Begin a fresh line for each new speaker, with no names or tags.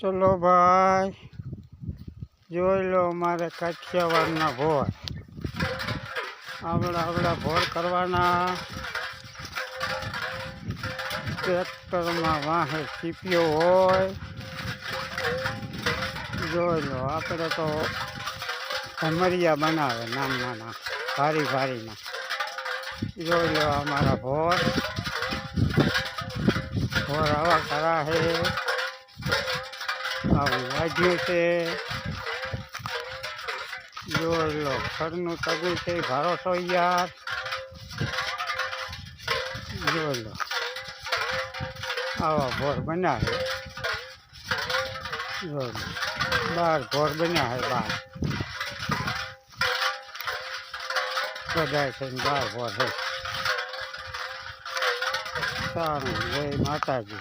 ચલો ભાઈ, જોઈ લો મારે કાઠિયાવાડના ભોર. આવડા ભોર કરવાના. ટ્રેક્ટરમાં વાહે ચીપિયો હોય. જોઈ લો, આપણે તો ભમરિયા બનાવે નાના ભારીના. જોઈ લો અમારા ભોર આવા ખરા છે. આવું વાજ્યું છે. જોઈ લો ખરનું તગું છે, ભારોસો યાર. જોઈ લો આવા ભોર બનાવે. જોઈ લો 12 ભોર બન્યા છે. 12 બધા છે 12 ભોર છે. સારું, જય માતાજી.